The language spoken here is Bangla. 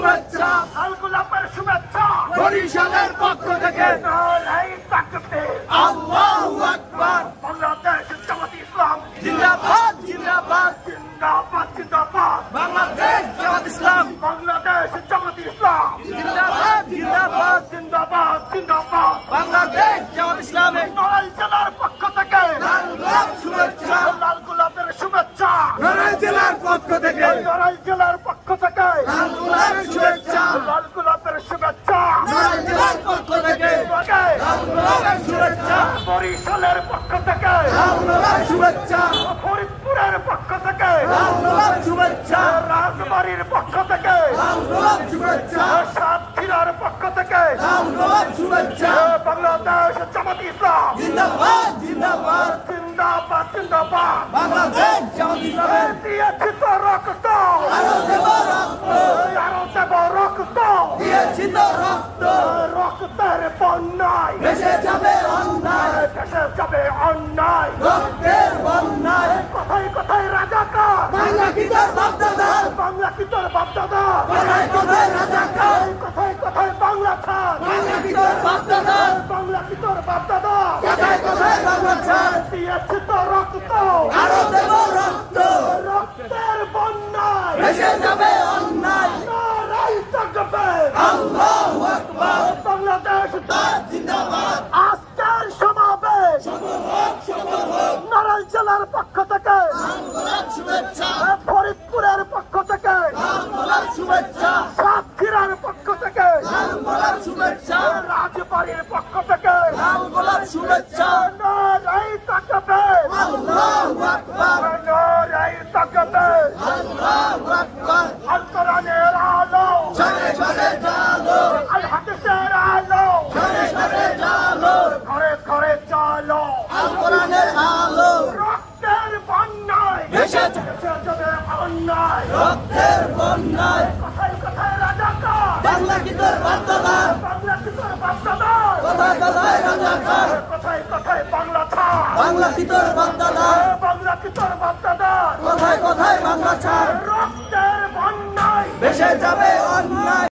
শুভেচ্ছা, লাল গোলাপের শুভেচ্ছা, বরিশালের পক্ষ থেকে নারায়ে তাকবীর, আল্লাহু আকবার। বাংলাদেশ জামাত ইসলাম জিন্দাবাদ জিন্দাবাদ, জিন্দাবাদ জিন্দাবাদ, বাংলাদেশ জামাত ইসলাম বাংলাদেশ জামাত ইসলাম জিন্দাবাদ জিন্দাবাদ, জিন্দাবাদ জিন্দাবাদ। বাংলাদেশ জামাত ইসলামের নড়াইল জেলার পক্ষ থেকে লাল গোলাপ শুভেচ্ছা, লাল গোলাপের শুভেচ্ছা, নড়াইল জেলার পক্ষ থেকে নড়াইল জেলার পক্ষ থেকে লাল গোলাপের শুভেচ্ছা, লাল গোলাপের শুভেচ্ছা, নড়াইল জেলার পক্ষ থেকে লাল গোলাপের শুভেচ্ছা, বরিশালের পক্ষ থেকে লাল গোলাপের শুভেচ্ছা, ফরিদপুরের পক্ষ থেকে লাল গোলাপের শুভেচ্ছা, রাজবাড়ির পক্ষ থেকে লাল গোলাপ শুভেচ্ছা, সাতক্ষীরার পক্ষ থেকে লাল গোলাপ শুভেচ্ছা, বাংলাদেশ জামাত ইসলাম জিন্দাবাদ জিন্দাবাদ, জিন্দাবাদ জিন্দাবাদ। বাংলাদেশ জামাত ইসলামের দিয়েছি তো রক্ত, আরো দেব রক্ত, আরো দেব রক্ত, দিয়েছি তো রক্ত, রক্তের বন্যায় ভেসে যাবে অন্যায়, দেশে যাবে অন্যায়। রক্তের বন্যায়, কোথায় কোথায় রাজাকার, বাংলা কি তোর বাপদাদার, বাংলা কি তোর বাপদাদা, কোথায় কোথায় রাজাকার, কোথায় কোথায় বাংলা ছাড়, বাংলা কি তোর বাপদাদার, বাংলা কি তোর বাপদাদা, কোথায় কোথায় বাংলা ছাড়, দিয়েছি তো রক্ত, আরো দেব রক্ত, রক্তের বন্যায় ভেসে যাবে অন্যায়, নারায়ে তাকবীর, আল্লাহু আকবার। বাংলাদেশ জিন্দাবাদ, আজকের সমাবেশ নড়াইল জেলার পক্ষ থেকে লাল গোলাপ শুভেচ্ছা, ফরিদপুরের পক্ষ থেকে লাল গোলাপ শুভেচ্ছা, সাতক্ষীরার পক্ষ থেকে লাল গোলাপ শুভেচ্ছা, রাজবাড়ির পক্ষ থেকে লাল গোলাপ শুভেচ্ছা, নারায়ে তাকবীর, আল্লাহু আকবার, নারায়ে তাকবীর। আল্লাহু আকবার। আল কোরআনের আলো, সারে সারে জালো, আল হাদিসের আলো, সারে সারে জালো, ঘরে ঘরে চলো, আল কোরআনের আলো, রক্তের বন্যায় ভেসে দেশে যাবে অন্যায়। রক্তের বন্যায়, কোথায় কোথায় রাজাকার, বাংলা কি তোর বাপদাদার, বাংলা কি তোর বাপদাদা, কোথায় কোথায় রাজাকার, কোথায় কোথায় বাংলা ছাড়, বাংলা কি তোর বাপদাদার, বাংলা কি তোর বাপদাদা, কোথায় কোথায় বাংলা ছাড়, রক্তের বন্যায় ভেসে যাবে অন্যায়।